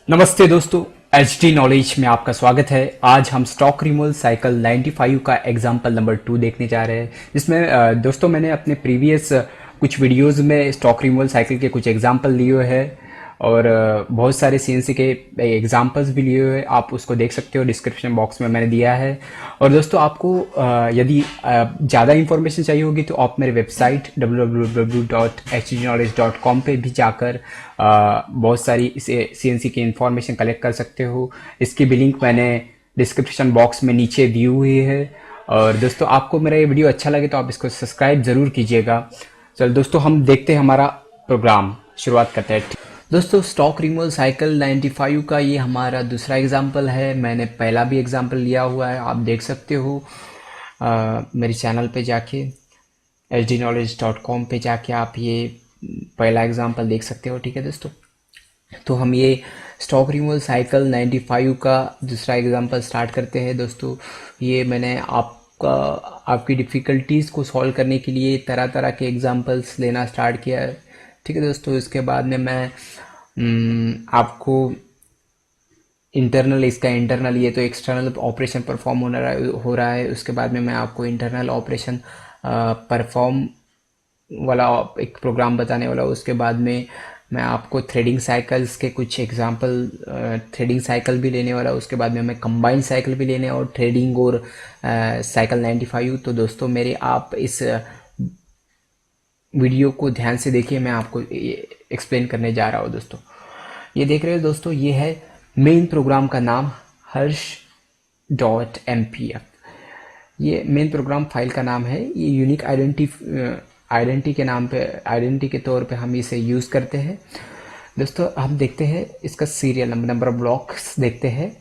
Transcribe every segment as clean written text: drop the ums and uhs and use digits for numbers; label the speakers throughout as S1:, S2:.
S1: नमस्ते दोस्तों, H D knowledge में आपका स्वागत है। आज हम स्टॉक रिमूवल साइकिल 95 का एग्जाम्पल नंबर 2 देखने जा रहे हैं, जिसमें दोस्तों मैंने अपने प्रीवियस कुछ वीडियोस में स्टॉक रिमूवल साइकिल के कुछ एग्जाम्पल लिए हुए हैं और बहुत सारे सीएनसी के एग्जाम्पल्स भी लिए हुए हैं। आप उसको देख सकते हो, डिस्क्रिप्शन बॉक्स में मैंने दिया है। और दोस्तों आपको यदि ज़्यादा इन्फॉर्मेशन चाहिए होगी तो आप मेरे वेबसाइट www.hdknowledge.com पे भी जाकर बहुत सारी इसे सीएनसी की इन्फॉर्मेशन कलेक्ट कर सकते हो। इसकी भी लिंक मैंने डिस्क्रिप्शन बॉक्स में नीचे दी हुई है। और दोस्तों आपको मेरा ये वीडियो अच्छा लगे तो आप इसको सब्सक्राइब ज़रूर कीजिएगा। चलो दोस्तों हम देखते हैं हमारा प्रोग्राम, शुरुआत करते हैं। दोस्तों स्टॉक रिमूवल साइकिल 95 का ये हमारा दूसरा एग्जाम्पल है। मैंने पहला भी एग्जाम्पल लिया हुआ है, आप देख सकते हो मेरे चैनल पे जाके hdknowledge.com पे जाके आप ये पहला एग्जाम्पल देख सकते हो। ठीक है दोस्तों, तो हम ये स्टॉक रिमूवल साइकिल 95 का दूसरा एग्जाम्पल स्टार्ट करते हैं। दोस्तों ये मैंने आपकी डिफ़िकल्टीज़ को सॉल्व करने के लिए तरह तरह के एग्जाम्पल्स लेना स्टार्ट किया है। ठीक है दोस्तों, इसके बाद में मैं आपको इसका इंटरनल, ये तो एक्सटर्नल ऑपरेशन परफॉर्म हो रहा है। उसके बाद में मैं आपको इंटरनल ऑपरेशन परफॉर्म वाला एक प्रोग्राम बताने वाला हूँ। उसके बाद में मैं आपको थ्रेडिंग साइकिल्स के कुछ एग्जांपल, थ्रेडिंग साइकिल भी लेने वाला हूँ। उसके बाद में मैं कंबाइंड साइकिल भी लेने और थ्रेडिंग और साइकिल 95। तो दोस्तों मेरे आप इस वीडियो को ध्यान से देखिए, मैं आपको एक्सप्लेन करने जा रहा हूँ। दोस्तों ये देख रहे हो दोस्तों, ये है मेन प्रोग्राम का नाम harsh.mpf। ये मेन प्रोग्राम फाइल का नाम है। ये यूनिक आइडेंटिटी के तौर पे हम इसे यूज़ करते हैं। दोस्तों हम देखते हैं इसका सीरियल नंबर ऑफ ब्लॉक्स देखते हैं।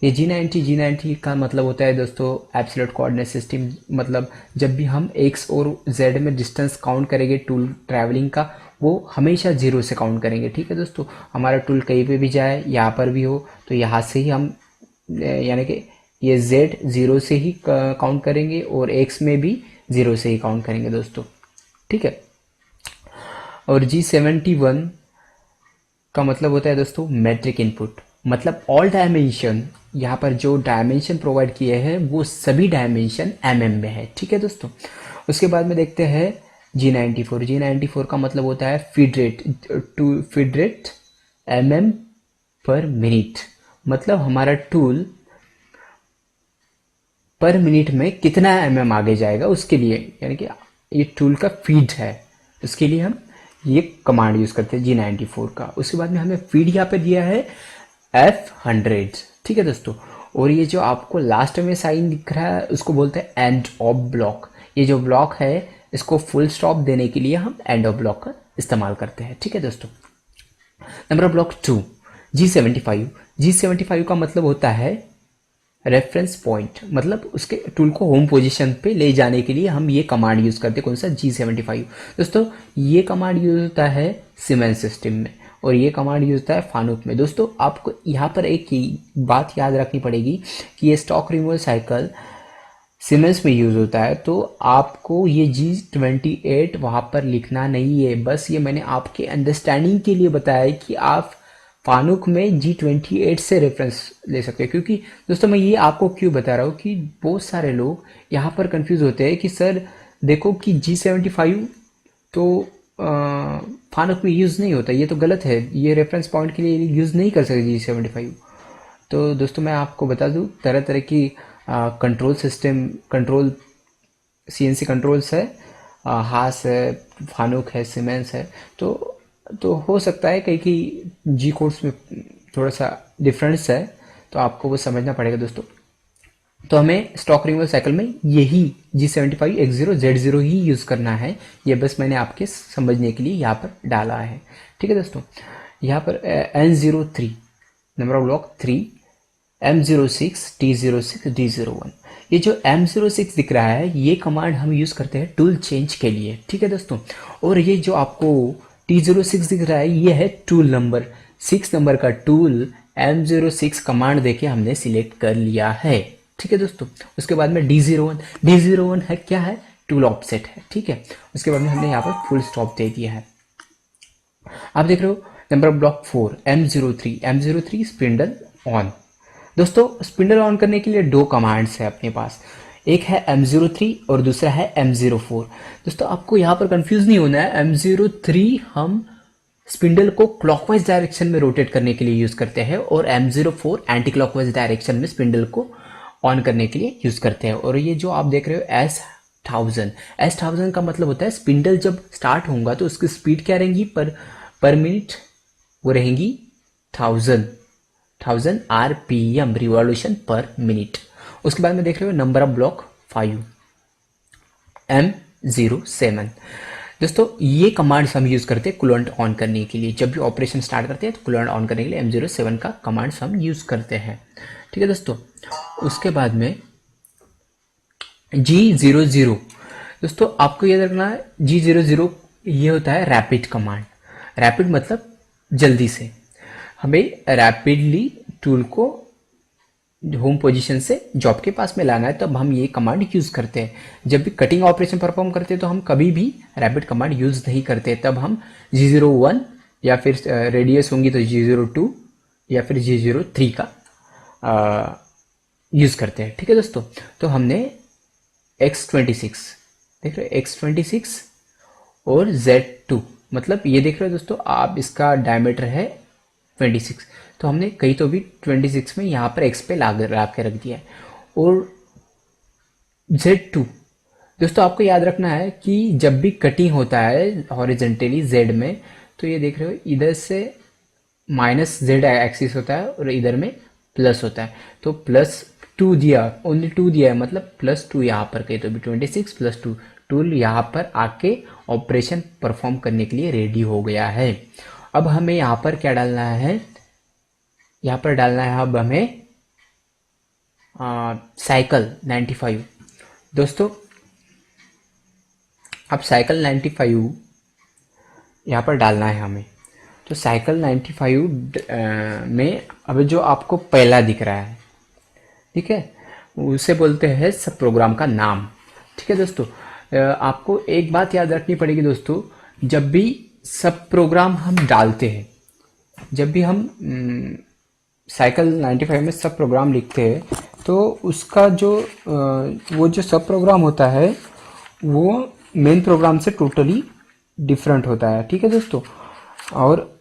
S1: ये G90 का मतलब होता है दोस्तों एब्सोल्यूट कोऑर्डिनेट सिस्टम। मतलब जब भी हम x और z में डिस्टेंस काउंट करेंगे टूल ट्रैवलिंग का, वो हमेशा 0 से काउंट करेंगे। ठीक है दोस्तों, हमारा टूल कहीं पे भी जाए, यहाँ पर भी हो, तो यहाँ से ही हम यानी कि ये z 0 से ही काउंट करेंगे और x में भी 0 से ही काउंट करेंगे दोस्तों। ठीक है, और G71 का मतलब होता है दोस्तों मेट्रिक इनपुट। मतलब ऑल डायमेंशन, यहाँ पर जो डायमेंशन प्रोवाइड किए हैं वो सभी डायमेंशन mm में है। ठीक है दोस्तों, उसके बाद में देखते हैं G94 का मतलब होता है फीड रेट mm पर मिनट। मतलब हमारा टूल पर मिनट में कितना mm आगे जाएगा उसके लिए, यानी कि ये टूल का फीड है, उसके लिए हम ये कमांड यूज करते हैं G94 का। उसके बाद में हमें फीड यहाँ पे दिया है F100। ठीक है दोस्तों, और ये जो आपको लास्ट में साइन दिख रहा है उसको बोलते हैं एंड ऑफ ब्लॉक। ये जो ब्लॉक है इसको फुल स्टॉप देने के लिए हम एंड ऑफ ब्लॉक का इस्तेमाल करते हैं। ठीक है दोस्तों, नंबर ऑफ ब्लॉक 2 G75 का मतलब होता है रेफरेंस पॉइंट। मतलब उसके टूल को होम पोजीशन पे ले जाने के लिए हम ये कमांड यूज करते हैं। कौन सा? G75। दोस्तों ये कमांड यूज होता है सीमेंस सिस्टम में और ये कमांड यूज होता है फानुक में। दोस्तों आपको यहाँ पर एक बात याद रखनी पड़ेगी कि ये स्टॉक रिमूवल साइकिल सीमेंस में यूज होता है, तो आपको ये G28 वहां पर लिखना नहीं है। बस ये मैंने आपके अंडरस्टैंडिंग के लिए बताया है कि आप फानुक में G28 से रेफरेंस ले सकते हैं। क्योंकि दोस्तों मैं ये आपको क्यों बता रहा हूँ कि बहुत सारे लोग यहाँ पर कंफ्यूज होते हैं कि सर देखो कि G75 तो फानुक में यूज़ नहीं होता, ये तो गलत है, ये रेफरेंस पॉइंट के लिए यूज़ नहीं कर सकते G75। तो दोस्तों मैं आपको बता दूँ तरह तरह की कंट्रोल CNC कंट्रोल्स है, हास है, फानुक है, सीमेंस है। तो हो सकता है कहीं कि जी कोड्स में थोड़ा सा डिफरेंस है, तो आपको वो समझना पड़ेगा दोस्तों। तो हमें स्टॉक रिमूवल साइकिल में यही G75 X0 Z0 ही यूज़ करना है। ये बस मैंने आपके समझने के लिए यहाँ पर डाला है। ठीक है दोस्तों, यहाँ पर N03 number of block 3 M06 T06 D01। ये जो M06 दिख रहा है ये कमांड हम यूज़ करते हैं टूल चेंज के लिए। ठीक है दोस्तों, और ये जो आपको T06 दिख रहा है ये है टूल नंबर 6 नंबर का टूल M06 कमांड देके हमने सिलेक्ट कर लिया है। ठीक है दोस्तों, उसके बाद में D01 है, क्या है? टूल ऑफसेट है। ठीक है, उसके बाद में हमने यहाँ पर फुल स्टॉप दे दिया है। आप देख रहे हो number of block 4 M03 spindle on. दोस्तों स्पिंडल ऑन करने के लिए दो कमांड्स है अपने पास, एक है M03 और दूसरा है M04। दोस्तों आपको यहाँ पर कंफ्यूज नहीं होना है, M03 हम स्पिंडल को क्लॉकवाइज डायरेक्शन में रोटेट करने के लिए यूज करते हैं और M04 एंटी क्लॉकवाइज डायरेक्शन में स्पिंडल को ऑन करने के लिए यूज करते हैं। और ये जो आप देख रहे हो S1000 का मतलब होता है स्पिंडल जब स्टार्ट होगा तो उसकी स्पीड क्या रहेंगी पर मिनट, वो रहेंगी 1000 आरपीएम रिवॉल्यूशन पर मिनट। उसके बाद में देख रहे हो नंबर ऑफ ब्लॉक 5 M07। दोस्तों ये कमांड्स हम यूज करते हैं कूलेंट ऑन करने के लिए, जब भी ऑपरेशन स्टार्ट करते हैं तो कूलेंट ऑन करने के लिए M07 का कमांड्स हम यूज करते हैं। ठीक है दोस्तों, उसके बाद में G00। दोस्तों आपको याद रखना है G00 ये होता है रैपिड कमांड। रैपिड मतलब जल्दी से, हमें रैपिडली टूल को होम पोजीशन से जॉब के पास में लाना है, तब हम ये कमांड यूज करते हैं। जब भी कटिंग ऑपरेशन परफॉर्म करते हैं तो हम कभी भी रैपिड कमांड यूज नहीं करते, तब हम G01 या फिर रेडियस होंगी तो G02 या फिर G03 का यूज करते हैं। ठीक है दोस्तों, तो हमने X26 देख रहे हो, X26 और Z2 मतलब ये देख रहे हो दोस्तों आप, इसका डायमीटर है 26, तो हमने कहीं तो भी 26 में यहाँ पर X पे ला के रख दिया है। और Z2 दोस्तों आपको याद रखना है कि जब भी कटिंग होता है हॉरिजेंटली Z में, तो ये देख रहे हो इधर से माइनस Z एक्सिस होता है और इधर में प्लस होता है, तो +2 दिया, ओनली 2 दिया है, मतलब +2 यहाँ पर कहीं तो भी 26 + 2 टूल यहाँ पर आके ऑपरेशन परफॉर्म करने के लिए रेडी हो गया है। अब हमें यहाँ पर क्या डालना है, यहाँ पर डालना है अब हमें साइकिल 95। दोस्तों अब साइकिल 95 यहाँ पर डालना है हमें, तो साइकिल 95 में अब जो आपको पहला दिख रहा है, ठीक है, उसे बोलते हैं सब प्रोग्राम का नाम। ठीक है दोस्तों, आपको एक बात याद रखनी पड़ेगी दोस्तों, जब भी सब प्रोग्राम हम डालते हैं, जब भी हम साइकिल 95 में सब प्रोग्राम लिखते हैं, तो उसका जो वो जो सब प्रोग्राम होता है वो मेन प्रोग्राम से टोटली डिफरेंट होता है। ठीक है दोस्तों, और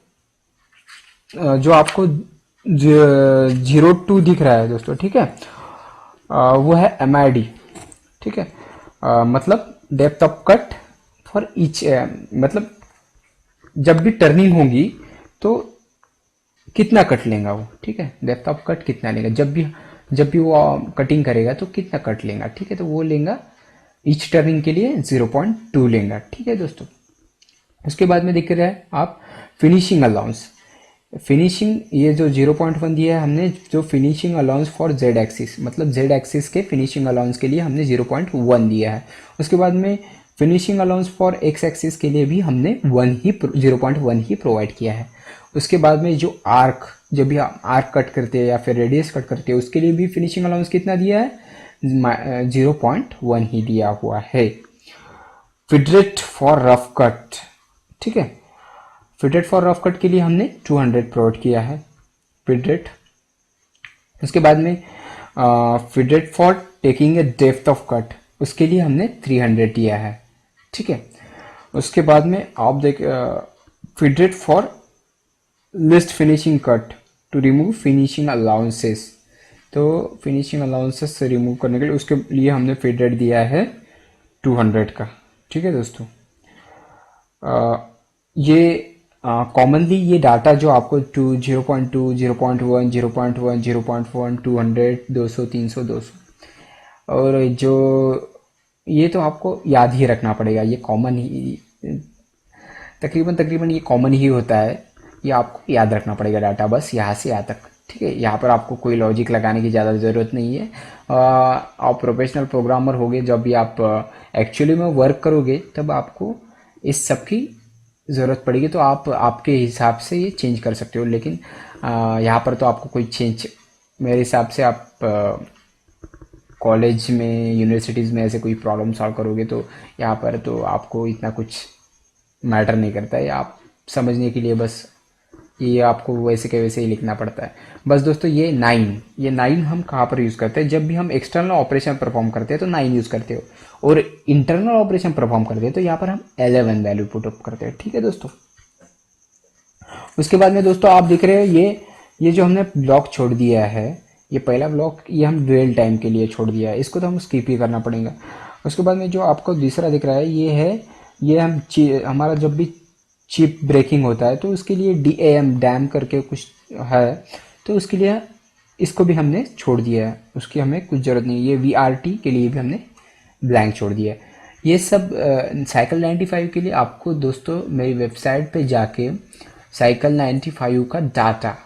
S1: जो आपको 02 दिख रहा है दोस्तों, ठीक है, वो है MID। ठीक है, मतलब depth of cut for each, मतलब जब भी टर्निंग होगी तो कितना कट लेगा वो। ठीक है, डेप्थ ऑफ कट कितना लेगा, जब भी वो कटिंग करेगा तो कितना कट लेगा। ठीक है, तो वो लेगा ईच टर्निंग के लिए 0.2 लेगा। ठीक है दोस्तों, उसके बाद में देख रहे हैं आप फिनिशिंग अलाउंस। फिनिशिंग ये जो 0.1 दिया है हमने, जो finishing allowance for Z axis, मतलब Z एक्सिस के फिनिशिंग अलाउंस के लिए हमने 0.1 दिया है। उसके बाद में finishing allowance for X axis के लिए भी हमने 0.1 ही प्रोवाइड किया है। उसके बाद में जो आर्क, जब भी आप आर्क कट करते हैं या फिर रेडियस कट करते हैं, उसके लिए भी फिनिशिंग अलाउंस कितना दिया है, 0.1 ही दिया हुआ है। फिटरेट फॉर रफ कट, ठीक है, फिटरेट फॉर रफ कट के लिए हमने 200 प्रोवाइड किया है फिटरेट। उसके बाद में फिटरेट for taking a depth of cut, उसके लिए हमने 300 दिया है। ठीक है, उसके बाद में आप देख फिटरेट for list finishing cut to remove finishing allowances, तो फिनिशिंग अलाउंसेस से रिमूव करने के लिए उसके लिए हमने फिटरेट दिया है 200 का। ठीक है दोस्तों, ये कॉमनली ये डाटा जो आपको 0.2, 0.1, 0.1, 0.1, 200, 200, 300, 200, और जो ये तो आपको याद ही रखना पड़ेगा, ये कॉमन ही तकरीबन ये कॉमन ही होता है, ये आपको याद रखना पड़ेगा डाटा, बस यहाँ से यहाँ तक। ठीक है, यहाँ पर आपको कोई लॉजिक लगाने की ज़्यादा ज़रूरत नहीं है। आप प्रोफेशनल प्रोग्रामर होगे, जब भी आप एक्चुअली में वर्क करोगे तब आपको इस सब की ज़रूरत पड़ेगी, तो आप आपके हिसाब से ये चेंज कर सकते हो। लेकिन यहाँ पर तो आपको कोई चेंज, मेरे हिसाब से आप कॉलेज में, यूनिवर्सिटीज़ में ऐसे कोई प्रॉब्लम सॉल्व करोगे तो यहाँ पर तो आपको इतना कुछ मैटर नहीं करता है, आप समझने के लिए बस ये आपको वैसे के वैसे ही लिखना पड़ता है। बस दोस्तों ये 9 हम कहाँ पर यूज़ करते हैं, जब भी हम एक्सटर्नल ऑपरेशन परफॉर्म करते हैं तो 9 यूज़ करते हो, और इंटरनल ऑपरेशन परफॉर्म करते हैं तो यहाँ पर हम 11 वैल्यू पुट अप करते हैं। ठीक है दोस्तों। उसके बाद में दोस्तों आप देख रहे हो ये जो हमने ब्लॉक छोड़ दिया है, ये पहला ब्लॉक ये हम ड्यूअल टाइम के लिए छोड़ दिया है, इसको तो हम स्किप ही करना पड़ेगा। उसके बाद में जो आपको दूसरा दिख रहा है ये हम हमारा जब भी चिप ब्रेकिंग होता है तो उसके लिए डैम करके कुछ है, तो उसके लिए इसको भी हमने छोड़ दिया है, उसकी हमें कुछ ज़रूरत नहीं। ये VRT के लिए भी हमने ब्लैंक छोड़ दिया है। ये सब साइकिल 95 के लिए आपको दोस्तों मेरी वेबसाइट पे जाके साइकिल 95 का डाटा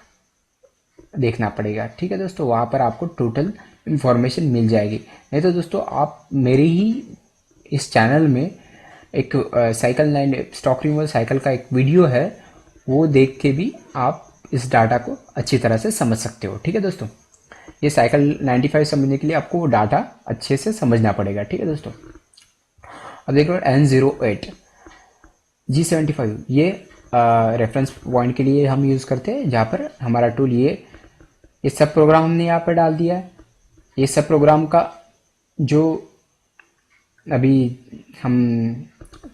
S1: देखना पड़ेगा। ठीक है दोस्तों, वहाँ पर आपको टोटल इन्फॉर्मेशन मिल जाएगी। नहीं तो दोस्तों आप मेरे ही इस चैनल में एक साइकिल 9 स्टॉक रिमूवल साइकिल का एक वीडियो है, वो देख के भी आप इस डाटा को अच्छी तरह से समझ सकते हो। ठीक है दोस्तों, ये साइकिल 95 समझने के लिए आपको वो डाटा अच्छे से समझना पड़ेगा। ठीक है दोस्तों। अब देख लो N08 G75, ये रेफरेंस पॉइंट के लिए हम यूज़ करते हैं, जहाँ पर हमारा टूल ये सब प्रोग्राम हमने यहाँ पर डाल दिया है। ये सब प्रोग्राम का जो अभी हम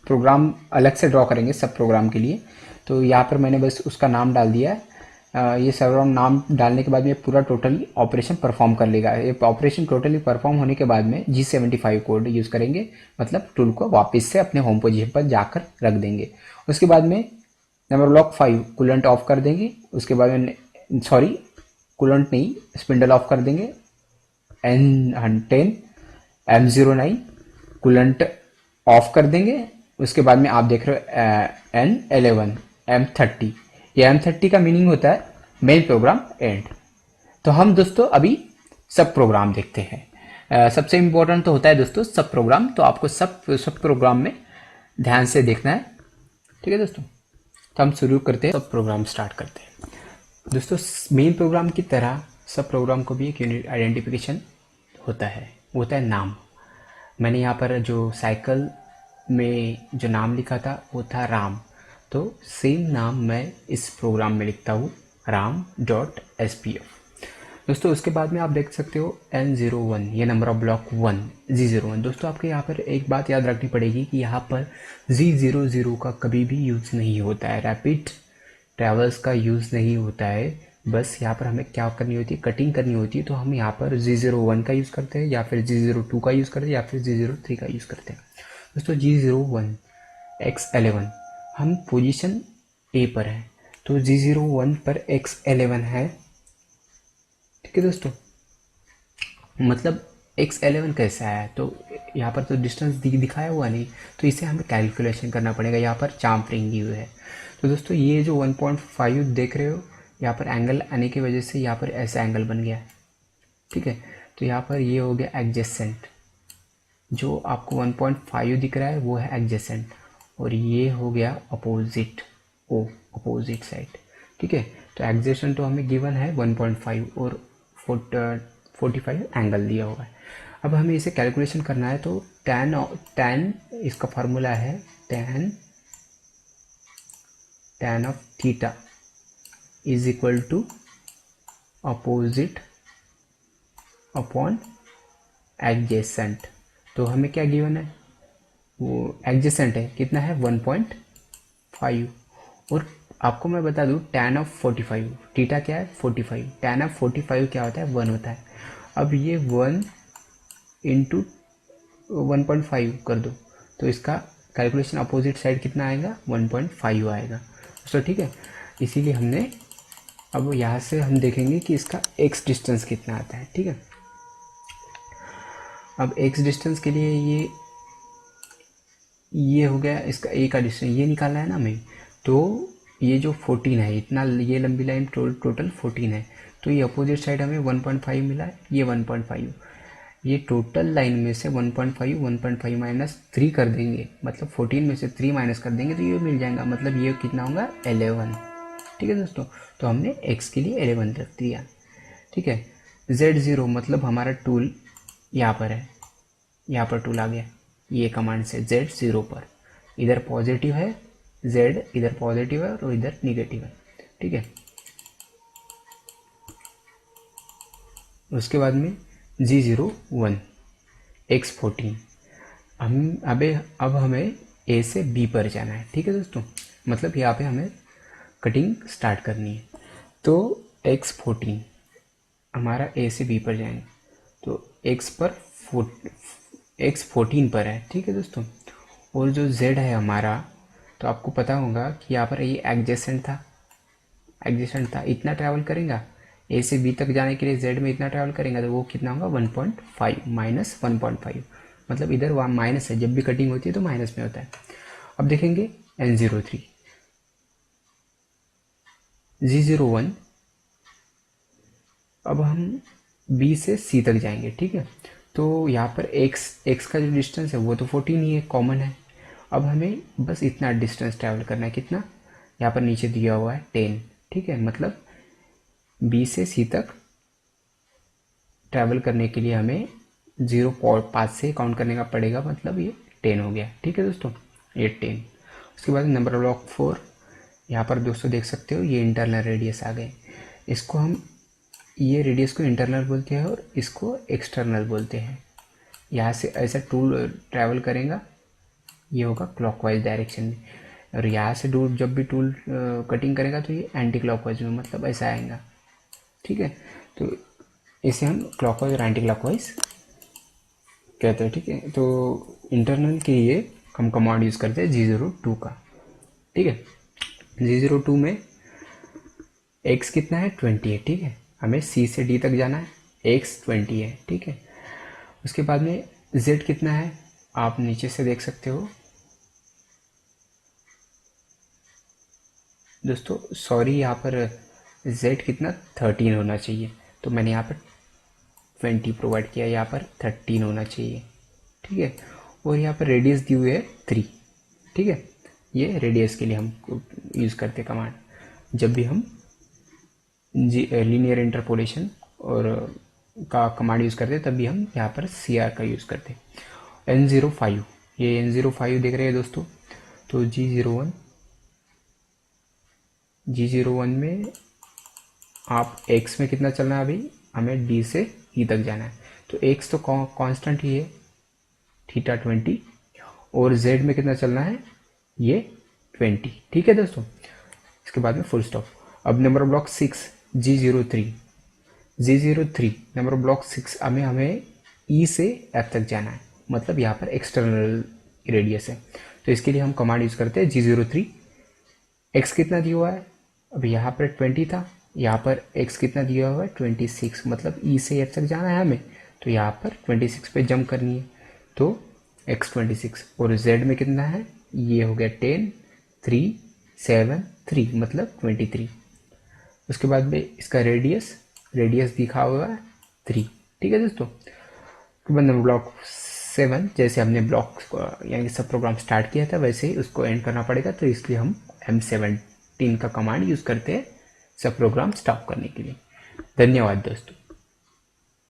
S1: प्रोग्राम अलग से ड्रॉ करेंगे सब प्रोग्राम के लिए, तो यहाँ पर मैंने बस उसका नाम डाल दिया है। ये सब नाम डालने के बाद में पूरा टोटली ऑपरेशन परफॉर्म कर लेगा। ये ऑपरेशन टोटली परफॉर्म होने के बाद में G75 कोड यूज़ करेंगे, मतलब टूल को वापस से अपने होम पोजीशन पर जाकर रख देंगे। उसके बाद में नंबर ब्लॉक 5 कूलेंट ऑफ कर देंगे। उसके बाद में कूलेंट नहीं, स्पिंडल ऑफ कर देंगे। N10 M09 कूलेंट ऑफ कर देंगे। उसके बाद में आप देख रहे हो N11 M30, ये M30 का मीनिंग होता है मेन प्रोग्राम एंड। तो हम दोस्तों अभी सब प्रोग्राम देखते हैं। सबसे इम्पोर्टेंट तो होता है दोस्तों सब प्रोग्राम, तो आपको सब प्रोग्राम में ध्यान से देखना है। ठीक है दोस्तों, तो हम शुरू करते हैं, सब प्रोग्राम स्टार्ट करते हैं। दोस्तों मेन प्रोग्राम की तरह सब प्रोग्राम को भी एक यूनिक आइडेंटिफिकेशन होता है, वो होता है नाम। मैंने यहाँ पर जो साइकिल में जो नाम लिखा था वो था राम, तो सेम नाम मैं इस प्रोग्राम में लिखता हूँ ram.spf। दोस्तों उसके बाद में आप देख सकते हो N01, ये नंबर ऑफ ब्लॉक 1 G01। दोस्तों आपको यहाँ पर एक बात याद रखनी पड़ेगी कि यहाँ पर G00 का कभी भी यूज़ नहीं होता है, रैपिड ट्रैवल्स का यूज़ नहीं होता है। बस यहाँ पर हमें क्या करनी होती है, कटिंग करनी होती है, तो हम यहाँ पर G01 का यूज़ करते हैं, या फिर G02 का यूज़ करते हैं, या फिर G03 का यूज़ करते हैं। दोस्तों G01 X11 हम पोजीशन A पर है, तो G01 पर X11 है। ठीक है दोस्तों, मतलब X11 कैसा है, तो यहाँ पर तो डिस्टेंस दिखाया हुआ नहीं, तो इसे हमें कैलकुलेशन करना पड़ेगा। यहाँ पर चाम्फरिंग दी हुई है। तो दोस्तों ये जो 1.5 देख रहे हो, यहाँ पर एंगल आने की वजह से यहाँ पर ऐसा एंगल बन गया है। ठीक है, तो यहाँ पर ये हो गया एडजेसेंट, जो आपको 1.5 दिख रहा है वो है एडजेसेंट, और ये हो गया अपोजिट अपोजिट साइड। ठीक है, तो एडजेसेंट तो हमें गिवन है 1.5 और 45 एंगल दिया हुआ है। अब हमें इसे कैलकुलेशन करना है, तो tan इसका फार्मूला है tan of theta is equal to opposite upon adjacent. तो हमें क्या गिवन है, वो एडजेसेंट है, कितना है 1.5। और आपको मैं बता दूं tan ऑफ 45, थीटा क्या है 45, tan ऑफ 45 क्या होता है 1 होता है। अब ये 1 इंटू 1.5 कर दो, तो इसका कैलकुलेशन अपोजिट साइड कितना आएगा 1.5 आएगा। तो ठीक है, इसीलिए हमने अब यहाँ से हम देखेंगे कि इसका x डिस्टेंस कितना आता है। ठीक है, अब x डिस्टेंस के लिए ये हो गया, इसका a का डिस्टेंस ये निकालना है ना हमें, तो ये जो 14 है, इतना ये लंबी लाइन टोटल 14 है, तो ये अपोजिट साइड हमें 1.5 मिला है, ये 1.5, ये टोटल लाइन में से 1.5 माइनस 3 कर देंगे, मतलब 14 में से 3 माइनस कर देंगे तो ये मिल जाएगा, मतलब ये कितना होगा 11। ठीक है दोस्तों, तो हमने x के लिए 11 रख दिया। ठीक है, Z0 मतलब हमारा टूल यहाँ पर है, यहाँ पर टूल आ गया ये कमांड से Z0 पर, इधर पॉजिटिव है Z, इधर पॉजिटिव है और इधर निगेटिव है, ठीक है। उसके बाद में G01 X14 अब हमें A से B पर जाना है, ठीक है दोस्तों। मतलब यहाँ पे हमें कटिंग स्टार्ट करनी है। तो X14 हमारा A से B पर जाएंगे, तो X14 पर है, ठीक है दोस्तों। और जो Z है हमारा, तो आपको पता होगा कि यहाँ पर ये एडजेसेंट था, इतना ट्रैवल करेगा। A से B तक जाने के लिए Z में इतना ट्रैवल करेंगे, तो वो कितना होगा 1.5 माइनस 1.5, मतलब इधर वहाँ माइनस है, जब भी कटिंग होती है तो माइनस में होता है। अब देखेंगे N03 G01, अब हम B से C तक जाएंगे, ठीक है। तो यहाँ पर x का जो डिस्टेंस है वो तो 14 ही है, कॉमन है। अब हमें बस इतना डिस्टेंस ट्रैवल करना है, कितना, यहाँ पर नीचे दिया हुआ है 10, ठीक है। मतलब B से C तक ट्रैवल करने के लिए हमें 0.5 से काउंट करने का पड़ेगा, मतलब ये 10 हो गया, ठीक है दोस्तों, ये 10। उसके बाद नंबर ब्लॉक 4, यहाँ पर दोस्तों देख सकते हो ये इंटरनल रेडियस आ गए। इसको हम, ये रेडियस को इंटरनल बोलते हैं और इसको एक्सटर्नल बोलते हैं। यहाँ से ऐसा टूल ट्रैवल करेगा, ये होगा क्लॉकवाइज डायरेक्शन में, और यहाँ से जब भी टूल कटिंग करेगा तो ये एंटी क्लॉकवाइज में, मतलब ऐसा आएगा, ठीक है। तो इसे हम क्लॉकवाइज और एंटी क्लॉकवाइज कहते हैं, ठीक है। तो इंटरनल के लिए हम कमांड यूज़ करते हैं G02 का, ठीक है। G02 में x कितना है 20 है, ठीक है। हमें C से D तक जाना है, x 20 है, ठीक है। उसके बाद में z कितना है, आप नीचे से देख सकते हो दोस्तों, सॉरी यहाँ पर z कितना 13 होना चाहिए, तो मैंने यहाँ पर 20 प्रोवाइड किया, यहाँ पर 13 होना चाहिए, ठीक है। और यहाँ पर रेडियस दी हुई है 3, ठीक है। ये रेडियस के लिए हम यूज़ करते हैं कमांड, जब भी हम लीनियर इंटरपोलेशन और का कमांड यूज़ करते हैं, तभी हम यहाँ पर CR का यूज़ करते हैं। N05, ये N05 देख रहे हैं दोस्तों। तो G01 में आप x में कितना चलना है, अभी हमें D से E तक जाना है, तो x तो कांस्टेंट ही है थीटा 20, और z में कितना चलना है, ये 20, ठीक है दोस्तों। इसके बाद में फुल स्टॉप। अब number block 6 G03 number block 6, हमें E से F तक जाना है, मतलब यहाँ पर एक्सटर्नल रेडियस है। तो इसके लिए हम कमांड यूज़ करते हैं G03, x कितना दिया हुआ है, अब यहाँ पर 20 था, यहाँ पर x कितना दिया हुआ है 26, मतलब E से F तक जाना है हमें, तो यहाँ पर 26 पे जंप करनी है, तो x 26, और z में कितना है, ये हो गया 10 3 7 3, मतलब 23। उसके बाद में इसका रेडियस दिखा हुआ है 3, ठीक है दोस्तों। तो नंबर ब्लॉक 7, जैसे हमने ब्लॉक यानी सब प्रोग्राम स्टार्ट किया था वैसे ही उसको एंड करना पड़ेगा, तो इसलिए हम M17 का कमांड यूज़ करते हैं सब प्रोग्राम स्टॉप करने के लिए। धन्यवाद दोस्तों।